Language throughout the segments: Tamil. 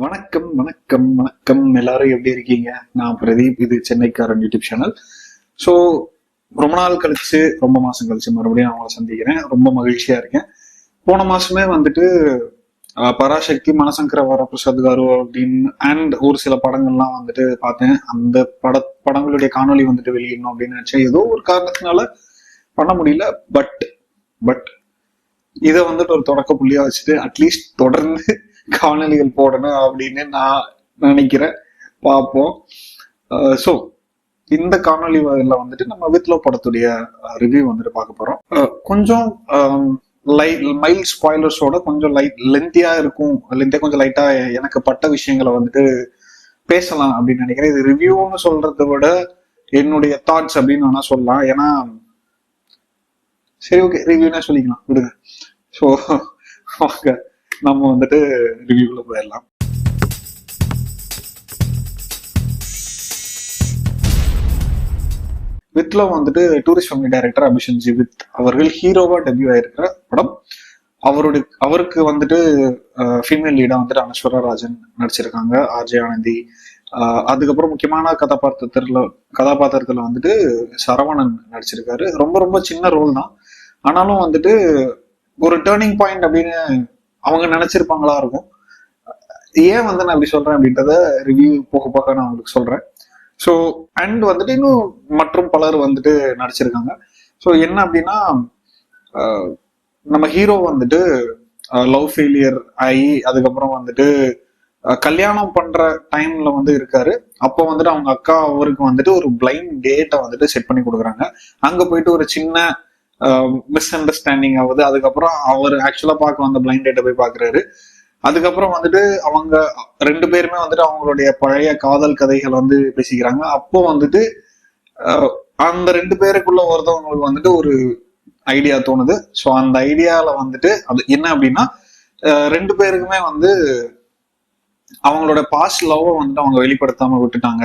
வணக்கம் வணக்கம் வணக்கம் எல்லாரும் எப்படி இருக்கீங்க? நான் பிரதீப். இது சென்னைக்காரன் யூடியூப் சேனல். ஸோ ரொம்ப நாள் கழிச்சு, ரொம்ப மாசம் கழிச்சு மறுபடியும் அவங்கள சந்திக்கிறேன். ரொம்ப மகிழ்ச்சியா இருக்கேன். போன மாசமே வந்துட்டு பராசக்தி, மனசங்கர வரப்பிரசாத் காரு அப்படின்னு அண்ட் ஒரு சில படங்கள்லாம் வந்துட்டு பார்த்தேன். அந்த படங்களுடைய காணொலி வந்துட்டு வெளியிடணும் அப்படின்னு நினைச்சேன். ஏதோ ஒரு காரணத்தினால பண்ண முடியல. பட் பட் இதை வந்துட்டு ஒரு தொடக்க புள்ளியா வச்சுட்டு அட்லீஸ்ட் தொடர்ந்து காணொலிகள் போடணும் அப்படின்னு நான் நினைக்கிறேன். பார்ப்போம். ஸோ இந்த காணொலியில வந்துட்டு நம்ம வித்லோ படத்துடைய ரிவ்யூ வந்துட்டு பார்க்க போறோம். கொஞ்சம் மைல்ட் ஸ்பாய்லர்ஸோட கொஞ்சம் லென்த்தியா இருக்கும். லென்த்தியா கொஞ்சம் லைட்டா எனக்கு பட்ட விஷயங்களை வந்துட்டு பேசலாம் அப்படின்னு நினைக்கிறேன். இது ரிவ்யூன்னு சொல்றதை விட என்னுடைய தாட்ஸ் அப்படின்னு வேணா சொல்லலாம். ஏன்னா சரி, ஓகே, ரிவ்யூனா சொல்லிக்கலாம், விடுங்க. ஸோ வாங்க நம்ம வந்துட்டு ரிவ்யூக்குள்ள போயிடலாம். வித்லோ வந்துட்டு டூரிஸ்ட் ஃபேமிலி டைரக்டர் அபிஷன் ஜீவித் அவர்கள் ஹீரோவா டெபியூ ஆயிருக்கிற படம். அவருக்கு வந்துட்டு ஃபீமேல் லீடா வந்துட்டு அனஸ்வரா ராஜன் நடிச்சிருக்காங்க, ஆர்ஜே ஆனந்தி. அதுக்கப்புறம் முக்கியமான கதாபாத்திரத்துல வந்துட்டு சரவணன் நடிச்சிருக்காரு. ரொம்ப ரொம்ப சின்ன ரோல் தான், ஆனாலும் வந்துட்டு ஒரு டேர்னிங் பாயிண்ட் அப்படின்னு அவங்க நினைச்சிருப்பாங்களா இருக்கும். ஏன் வந்து நான் அப்படி சொல்றேன் அப்படின்றத ரிவ்யூ போக போக நான் உங்களுக்கு சொல்றேன். ஸோ அண்ட் வந்துட்டு இன்னும் மற்றும் பலர் வந்துட்டு நடிச்சிருக்காங்க. ஸோ என்ன அப்படின்னா, நம்ம ஹீரோ வந்துட்டு லவ் ஃபெயிலியர் ஆகி அதுக்கப்புறம் வந்துட்டு கல்யாணம் பண்ற டைம்ல வந்து இருக்காரு. அப்போ வந்துட்டு அவங்க அக்கா அவருக்கு வந்துட்டு ஒரு பிளைண்ட் டேட்டை வந்துட்டு செட் பண்ணி கொடுக்குறாங்க. அங்க போயிட்டு ஒரு சின்ன மிஸ் அண்டர்ஸ்டாண்டிங் ஆகுது. அதுக்கப்புறம் அவர் ஆக்சுவலா பார்க்க வந்த பிளைண்ட் டேட்டை போய் பாக்குறாரு. அதுக்கப்புறம் வந்துட்டு அவங்க ரெண்டு பேருமே வந்துட்டு அவங்களுடைய பழைய காதல் கதைகள் வந்து பேசிக்கிறாங்க. அப்போ வந்துட்டு அந்த ரெண்டு பேருக்குள்ள ஒருத்தவங்களுக்கு வந்துட்டு ஒரு ஐடியா தோணுது. ஸோ அந்த ஐடியால வந்துட்டு அது என்ன அப்படின்னா, ரெண்டு பேருக்குமே வந்து அவங்களோட பாஸ்ட் லவ் வந்துட்டு அவங்க வெளிப்படுத்தாம விட்டுட்டாங்க.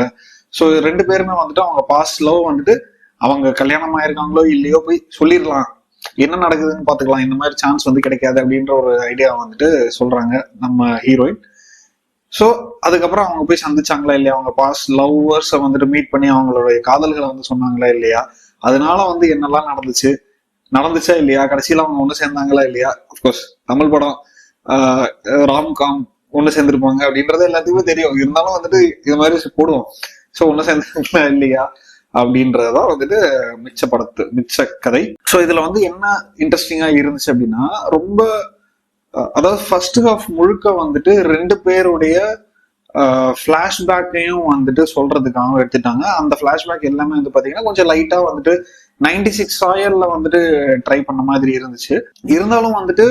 ஸோ ரெண்டு பேருமே வந்துட்டு அவங்க பாஸ்ட் லவ் வந்துட்டு அவங்க கல்யாணம் ஆயிருக்காங்களோ இல்லையோ போய் சொல்லிடலாம், என்ன நடக்குதுன்னு பாத்துக்கலாம், இந்த மாதிரி சான்ஸ் வந்து கிடைக்காது அப்படின்ற ஒரு ஐடியா வந்துட்டு சொல்றாங்க நம்ம ஹீரோயின். ஸோ அதுக்கப்புறம் அவங்க போய் சந்திச்சாங்களா இல்லையா, அவங்க பாஸ்ட் லவ்வர்ஸை வந்துட்டு மீட் பண்ணி அவங்களுடைய காதல்களை வந்து சொன்னாங்களா இல்லையா, அதனால வந்து என்னெல்லாம் நடந்துச்சா இல்லையா, கடைசியில அவங்க ஒண்ணு சேர்ந்தாங்களா இல்லையா. அப்கோர்ஸ் தமிழ் படம், ராம்காம், ஒண்ணு சேர்ந்திருப்பாங்க அப்படின்றது எல்லாத்துக்குமே தெரியும். இருந்தாலும் வந்துட்டு இது மாதிரி போடுவோம். ஸோ ஒண்ணு சேர்ந்தாங்களா இல்லையா அப்படின்றதான் வந்துட்டு மிச்ச கதை. ஸோ இதுல வந்து என்ன இன்ட்ரெஸ்டிங்கா இருந்துச்சு அப்படின்னா, ரொம்ப அதாவது ஃபர்ஸ்ட் ஹாஃப் முழுக்க வந்துட்டு ரெண்டு பேருடைய பிளாஷ்பேக்கையும் வந்துட்டு சொல்றதுக்காக எடுத்துட்டாங்க. அந்த பிளாஷ்பேக் எல்லாமே வந்து பாத்தீங்கன்னா கொஞ்சம் லைட்டா வந்துட்டு 96 சாயல்ல வந்துட்டு ட்ரை பண்ண மாதிரி இருந்துச்சு. இருந்தாலும் வந்துட்டு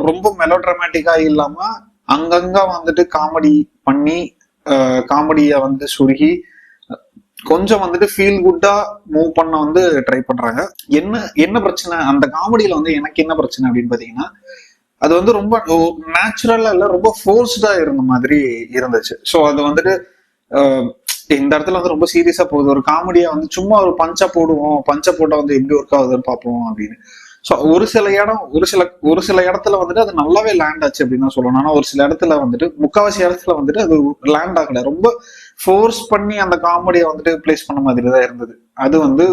ரொம்ப மெலோட்ராமேட்டிக்கா இல்லாம அங்கங்க வந்துட்டு காமெடி பண்ணி காமெடிய வந்து சுருகி கொஞ்சம் வந்துட்டு ஃபீல் குட்டா மூவ் பண்ண வந்து ட்ரை பண்றாங்க. என்ன பிரச்சனை அந்த காமெடியில வந்து எனக்கு என்ன பிரச்சனை அப்படின்னு பாத்தீங்கன்னா, அது வந்து ரொம்ப நேச்சுரலா இல்ல, ரொம்ப ஃபோர்ஸ்டா இருந்த மாதிரி இருந்துச்சு. ஸோ அது வந்துட்டு இந்த இடத்துல வந்து ரொம்ப சீரியஸா போகுது. ஒரு காமெடியா வந்து சும்மா ஒரு பஞ்சா போட்டா வந்து எப்படி ஒர்க் ஆகுதுன்னு பார்ப்போம் அப்படின்னு. ஸோ ஒரு சில இடத்துல வந்துட்டு அது நல்லாவே லேண்ட் ஆச்சு அப்படின்னு தான் சொல்லணும். ஆனா ஒரு சில இடத்துல வந்துட்டு, முக்காவாசி இடத்துல வந்துட்டு அது லேண்ட் ஆகல. ரொம்ப ஃபோர்ஸ் பண்ணி அந்த காமெடியை வந்துட்டு பிளேஸ் பண்ண மாதிரி தான் இருந்தது. அது வந்து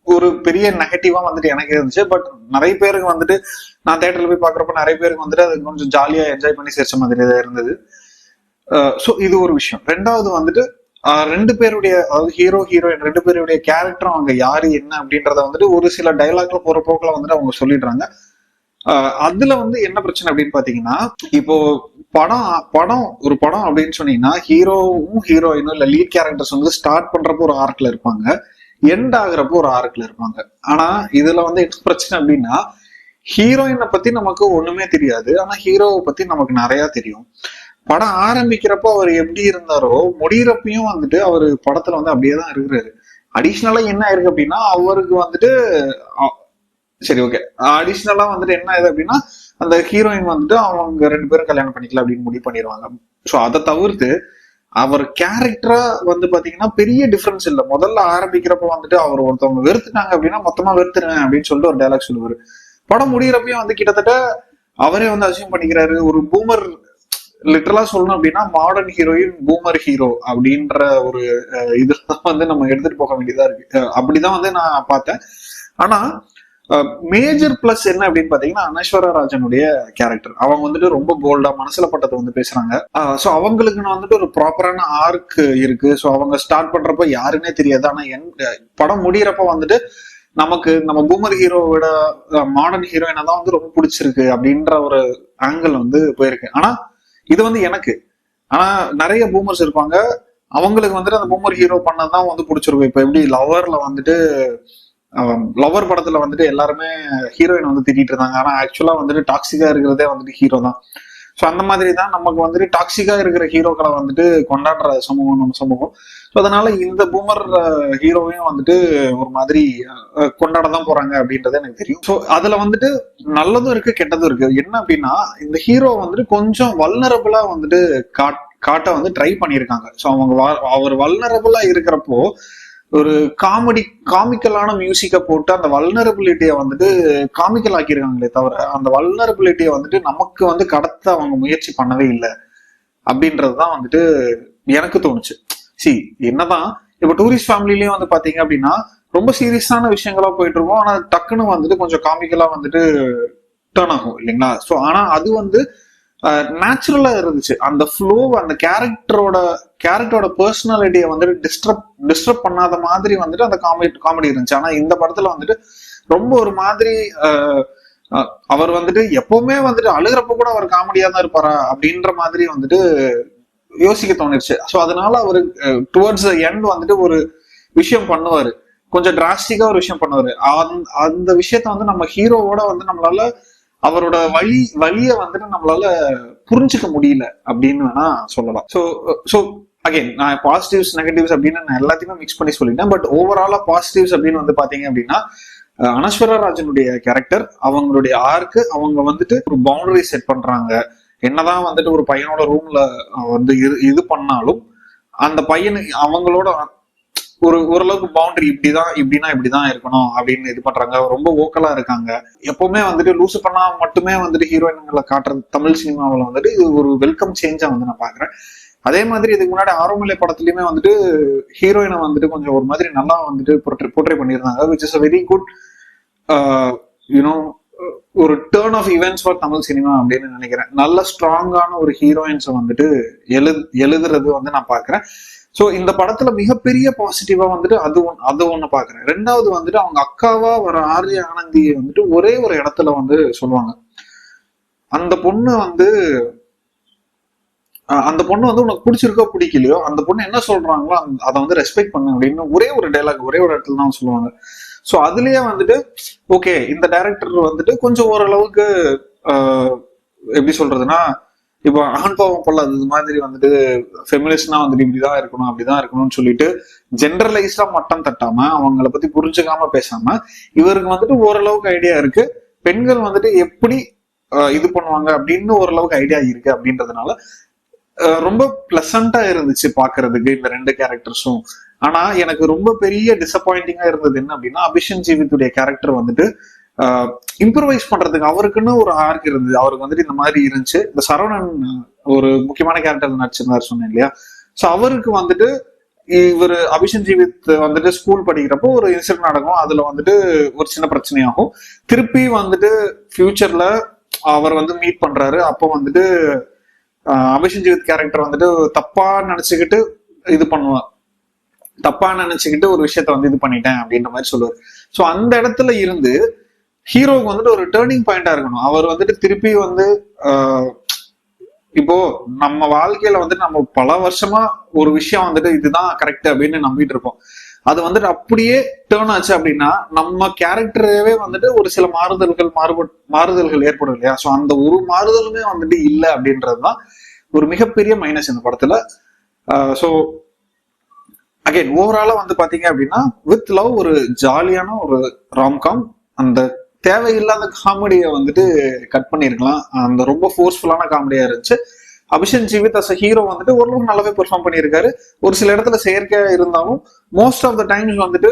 ஒரு பெரிய நெகட்டிவா வந்துட்டு எனக்கு இருந்துச்சு. பட் நிறைய பேருக்கு வந்துட்டு, நான் தேட்டர்ல போய் பாக்குறப்ப நிறைய பேருக்கு வந்துட்டு அது கொஞ்சம் ஜாலியா என்ஜாய் பண்ணி சிரிச்ச மாதிரி தான் இருந்தது. ஸோ இது ஒரு விஷயம். ரெண்டாவது வந்துட்டு ரெண்டு பேருடைய, அதாவது ஹீரோ ஹீரோயின் ரெண்டு பேருடைய கேரக்டரும் அவங்க யாரு என்ன அப்படின்றத வந்துட்டு ஒரு சில டைலாக்ல போற போக்குல வந்துட்டு அவங்க சொல்லிடுறாங்க. அதுல வந்து என்ன பிரச்சனை அப்படின்னு பாத்தீங்கன்னா, இப்போ ஒரு படம் அப்படின்னு சொன்னீங்கன்னா, ஹீரோவும் ஹீரோயினும் இல்ல லீட் கேரக்டர்ஸ் வந்து ஸ்டார்ட் பண்றப்போ ஒரு ஆர்க்ல இருப்பாங்க, எண்ட் ஆகுறப்போ ஒரு ஆர்க்ல இருப்பாங்க. ஆனா இதுல வந்து என்ன பிரச்சனை அப்படின்னா, ஹீரோயினை பத்தி நமக்கு ஒண்ணுமே தெரியாது, ஆனா ஹீரோவை பத்தி நமக்கு நிறைய தெரியும். படம் ஆரம்பிக்கிறப்போ அவர் எப்படி இருந்தாரோ முடிகிறப்பையும் வந்துட்டு அவரு படத்துல வந்து அப்படியேதான் இருக்கிறாரு. அடிஷ்னலா என்ன ஆயிருக்கு அப்படின்னா, அவருக்கு வந்துட்டு சரி, ஓகே, அடிஷ்னலா வந்துட்டு என்ன ஆகுது அப்படின்னா, அந்த ஹீரோயின் வந்துட்டு அவங்க ரெண்டு பேரும் கல்யாணம் பண்ணிக்கலாம் அப்படின்னு முடிவு பண்ணிடுவாங்க. ஸோ அதை தவிர்த்து அவர் கேரக்டரா வந்து பாத்தீங்கன்னா பெரிய டிஃபரன்ஸ் இல்லை. முதல்ல ஆரம்பிக்கிறப்ப வந்துட்டு அவர் ஒருத்தவங்க வெறுத்துட்டாங்க அப்படின்னா மொத்தமா வெறுத்துருவேன் அப்படின்னு சொல்லிட்டு ஒரு டைலாக் சொல்லுவாரு. படம் முடிகிறப்பையும் வந்து கிட்டத்தட்ட அவரே வந்து அசியூம் பண்ணிக்கிறாரு, ஒரு பூமர் லிட்டரலா சொல்லணும் அப்படின்னா மாடர்ன் ஹீரோயின் பூமர் ஹீரோ அப்படின்ற ஒரு இதுதான் வந்து நம்ம எடுத்துட்டு போக வேண்டியதா இருக்கு. அப்படிதான் வந்து நான் பார்த்தேன். ஆனா மேஜர் பிளஸ் என்ன அப்படின்னு பாத்தீங்கன்னா அனஸ்வரா ராஜனுடைய கேரக்டர். அவங்க வந்துட்டு ரொம்ப போல்டா மனசுல பட்டதை வந்து பேசுறாங்க. சோ அவங்களுக்கு வந்துட்டு ஒரு ப்ராப்பரான ஆர்க் இருக்கு. சோ அவங்க ஸ்டார்ட் பண்றப்ப யாருன்னே தெரியாது. ஆனா படம் முடியறப்ப வந்துட்டு நமக்கு நம்ம பூமர் ஹீரோவோட மாடர்ன் ஹீரோயினை தான் வந்து ரொம்ப பிடிச்சிருக்கு அப்படின்ற ஒரு ஆங்கிள் வந்து போயிருக்கு. ஆனா இது வந்து எனக்கு, ஆனா நிறைய பூமர்ஸ் இருப்பாங்க, அவங்களுக்கு வந்துட்டு அந்த பூமர் ஹீரோ பண்ணதான் வந்து பிடிச்சிருக்கும். இப்ப எப்படி லவர்ல வந்துட்டு லவர் படத்துல வந்துட்டு எல்லாருமே ஹீரோயின் வந்து திட்டிட்டு இருந்தாங்க, ஆனா ஆக்சுவலா வந்துட்டு டாக்ஸிக்கா இருக்கிறதே வந்துட்டு ஹீரோ தான். ஸோ அந்த மாதிரி தான் நமக்கு வந்துட்டு டாக்ஸிக்கா இருக்கிற ஹீரோக்களை வந்துட்டு கொண்டாடுற சமூகம் நம்ம சமூகம். ஸோ அதனால இந்த பூமர் ஹீரோவையும் வந்துட்டு ஒரு மாதிரி கொண்டாட தான் போறாங்க அப்படின்றது எனக்கு தெரியும். ஸோ அதுல வந்துட்டு நல்லதும் இருக்கு கெட்டதும் இருக்கு. என்ன அப்படின்னா இந்த ஹீரோ வந்துட்டு கொஞ்சம் வல்னரபிளா வந்துட்டு காட்ட வந்து ட்ரை பண்ணியிருக்காங்க. ஸோ அவர் வல்னரபிளா இருக்கிறப்போ ஒரு காமிக்கலான மியூசிக்கை போட்டு அந்த வல்னரபிலிட்டியை வந்துட்டு காமிக்கல் ஆக்கியிருக்காங்களே தவிர அந்த வல்னரபிலிட்டியை வந்துட்டு நமக்கு வந்து கடத்த அவங்க முயற்சி பண்ணவே இல்லை அப்படின்றதுதான் வந்துட்டு எனக்கு தோணுச்சு. என்னதான் இப்ப டூரிஸ்ட் ஃபேமிலிலயும் வந்து பாத்தீங்க அப்படின்னா ரொம்ப சீரியஸான விஷயங்களா போயிட்டு இருக்கோம், ஆனா டக்குன்னு வந்துட்டு கொஞ்சம் காமிக்கலா வந்துட்டு டேர்ன் ஆகும் இல்லைங்களா. ஸோ ஆனா அது வந்து நேச்சுரலா இருந்துச்சு. அந்த ஃப்ளோ அந்த கேரக்டரோட பர்சனாலிட்டியை வந்துட்டு டிஸ்டர்ப் பண்ணாத மாதிரி வந்துட்டு அந்த காமெடி இருந்துச்சு. ஆனா இந்த படத்துல வந்துட்டு ரொம்ப ஒரு மாதிரி அவர் வந்துட்டு எப்பவுமே வந்துட்டு அழுகிறப்ப கூட அவர் காமெடியா தான் இருப்பாரா அப்படின்ற மாதிரி வந்துட்டு யோசிக்க தோணிருச்சு. ஸோ அதனால அவரு டுவர்ட்ஸ் எண்ட் வந்துட்டு ஒரு விஷயம் பண்ணுவாரு, கொஞ்சம் டிராஸ்டிக்கா ஒரு விஷயம் பண்ணுவாரு. அந்த விஷயத்த வந்து நம்ம ஹீரோவோட வந்து நம்மளால அவரோட வழிய வந்துட்டு நம்மளால புரிஞ்சுக்க முடியல அப்படின்னு வேணா சொல்லலாம். ஸோ அகைன் நான் பாசிட்டிவ்ஸ் நெகட்டிவ்ஸ் அப்படின்னு நான் எல்லாத்தையுமே மிக்ஸ் பண்ணி சொல்லிட்டேன். பட் ஓவராலா பாசிட்டிவ்ஸ் அப்படின்னு வந்து பாத்தீங்க அப்படின்னா அனஸ்வரா ராஜனுடைய கேரக்டர், அவங்களுடைய ஆர்க்கு, அவங்க வந்துட்டு ஒரு பவுண்டரி செட் பண்றாங்க. என்னதான் வந்துட்டு ஒரு பையனோட ரூம்ல வந்து இது பண்ணாலும் அந்த பையனு அவங்களோட ஓரளவுக்கு பவுண்டரி இப்படிதான் இருக்கணும் அப்படின்னு இது பண்றாங்க. ரொம்ப ஓக்கலா இருக்காங்க. எப்பவுமே வந்துட்டு லூசு பண்ணா மட்டுமே வந்துட்டு ஹீரோயின்களை காட்டுறது தமிழ் சினிமாவில் வந்துட்டு இது ஒரு வெல்கம் சேஞ்சா வந்து நான் பாக்குறேன். அதே மாதிரி இதுக்கு முன்னாடி ஆரோமலை படத்துலயுமே வந்துட்டு ஹீரோயினை வந்துட்டு கொஞ்சம் ஒரு மாதிரி நல்லா வந்துட்டு போர்ட்ரே பண்ணியிருந்தாங்க, which is a very good you know ஒரு turn of events for Tamil cinema அப்படின்னு நினைக்கிறேன். நல்ல ஸ்ட்ராங்கான ஒரு ஹீரோயின்ஸை வந்துட்டு எழுதுறது வந்து நான் பாக்குறேன். ஸோ இந்த படத்துல மிகப்பெரிய பாசிட்டிவா வந்துட்டு அது ஒண்ணு பாக்குறேன். ரெண்டாவது வந்துட்டு அவங்க அக்காவா வர ஆர்ய ஆனந்தியை வந்துட்டு ஒரே ஒரு இடத்துல வந்து சொல்லுவாங்க, அந்த பொண்ணு வந்து உனக்கு பிடிச்சிருக்கோ பிடிக்கலையோ அந்த பொண்ணு என்ன சொல்றாங்களோ அதை வந்து ரெஸ்பெக்ட் பண்ணு அப்படின்னு ஒரே ஒரு டைலாக் ஒரே ஒரு இடத்துல தான் சொல்லுவாங்க. ஸோ அதுலயே வந்துட்டு ஓகே இந்த டைரக்டர் வந்துட்டு கொஞ்சம் ஓரளவுக்கு எப்படி சொல்றதுன்னா இப்போ ஆண் பாவம் பொல்லாதது மாதிரி வந்துட்டு ஃபெமினிஸ்ட்னா வந்துட்டு இப்படிதான் இருக்கணும் அப்படிதான் இருக்கணும்னு சொல்லிட்டு ஜென்ரலைஸ்டா மட்டம் தட்டாம அவங்கள பத்தி புரிஞ்சுக்காம பேசாம இவருக்கு வந்துட்டு ஓரளவுக்கு ஐடியா இருக்கு, பெண்கள் வந்துட்டு எப்படி இது பண்ணுவாங்க அப்படின்னு ஓரளவுக்கு ஐடியா இருக்கு அப்படின்றதுனால ரொம்ப பிளசண்டா இருந்துச்சு பாக்குறதுக்கு இந்த ரெண்டு கேரக்டர்ஸும். ஆனா எனக்கு ரொம்ப பெரிய டிசப்பாயிண்டிங்கா இருந்தது என்ன அப்படின்னா அபிஷன் ஜீவித்துடைய கேரக்டர் வந்துட்டு இம்ப்ரூவைஸ் பண்றதுக்கு அவருக்குன்னு ஒரு ஆர்க் இருந்தது. அவருக்கு வந்துட்டு இந்த மாதிரி இருந்துச்சு. இந்த சரவணன் ஒரு முக்கியமான கேரக்டர் நடிச்சிருந்தாரு சொன்னேன் இல்லையா. ஸோ அவருக்கு வந்துட்டு இவர் அபிஷன் ஜீவித் வந்துட்டு ஸ்கூல் படிக்கிறப்போ ஒரு இன்சிடென்ட் நடக்கும், அதுல வந்துட்டு ஒரு சின்ன பிரச்சனையாகும். திருப்பி வந்துட்டு ஃபியூச்சர்ல அவர் வந்து மீட் பண்றாரு. அப்போ வந்துட்டு அபிஷன் ஜீவித் கேரக்டர் வந்துட்டு தப்பா நினைச்சுக்கிட்டு ஒரு விஷயத்த வந்து இது பண்ணிட்டேன் அப்படின்ற மாதிரி சொல்லுவார். ஸோ அந்த இடத்துல இருந்து ஹீரோவுக்கு வந்துட்டு ஒரு டேர்னிங் பாயிண்டா இருக்கணும். அவர் வந்துட்டு திருப்பி வந்து இப்போ நம்ம வாழ்க்கையில வந்துட்டு நம்ம பல வருஷமா ஒரு விஷயம் வந்துட்டு இதுதான் கரெக்ட் அப்படின்னு நம்பிட்டு இருப்போம். அது வந்துட்டு அப்படியே டேர்ன் ஆச்சு அப்படின்னா நம்ம கேரக்டரவே வந்துட்டு ஒரு சில மாறுதல்கள் ஏற்படும் இல்லையா. ஸோ அந்த ஒரு மாறுதலுமே வந்துட்டு இல்லை அப்படின்றதுதான் ஒரு மிகப்பெரிய மைனஸ் இந்த படத்துல. ஸோ அகைன் ஓவராலா வந்து பாத்தீங்க அப்படின்னா வித் லவ் ஒரு ஜாலியான ஒரு ராம்காம். அந்த தேவையில்லாத காமெடியை வந்துட்டு கட் பண்ணிருக்கலாம். அந்த ரொம்ப ஃபோர்ஸ்ஃபுல்லான காமெடியா இருந்துச்சு. அபிஷன் ஜீவித் அஸ் ஹீரோ வந்துட்டு ஓரளவுக்கு நல்லாவே பெர்ஃபார்ம் பண்ணியிருக்காரு. ஒரு சில இடத்துல செயற்கையா இருந்தாலும் மோஸ்ட் ஆஃப் த டைம்ஸ் வந்துட்டு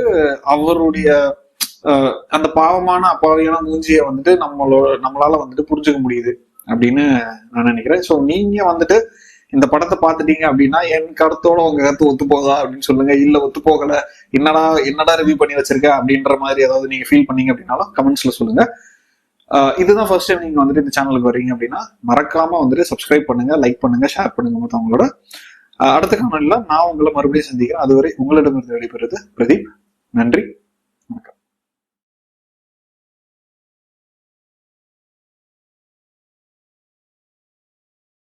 அவருடைய அந்த பாவமான அப்பாவியான மூஞ்சியை வந்துட்டு நம்மளால வந்துட்டு புரிஞ்சுக்க முடியுது. அப்படின்னு நான் நினைக்கிறேன். ஸோ நீங்க வந்துட்டு இந்த படத்தை பார்த்துட்டீங்க அப்படின்னா என் கருத்தோட உங்க கருத்து ஒத்து போதா அப்படின்னு சொல்லுங்க. இல்ல ஒத்து போகல, என்னடா ரிவ்யூ பண்ணி வச்சிருக்க அப்படின்ற மாதிரி ஏதாவது நீங்க ஃபீல் பண்ணீங்க அப்படின்னாலும் கமெண்ட்ஸ்ல சொல்லுங்க. இதுதான் ஃபர்ஸ்ட் டைம் நீங்க வந்துட்டு இந்த சேனலுக்கு வர்றீங்க அப்படின்னா மறக்காம வந்துட்டு சப்ஸ்கிரைப் பண்ணுங்க, லைக் பண்ணுங்க, ஷேர் பண்ணுங்க மற்றவங்களோட. அடுத்த காணொலியில நான் உங்களை மறுபடியும் சந்திக்கிறேன். அதுவரை உங்களிடமிருந்து விடைபெறுவது பிரதீப். நன்றி.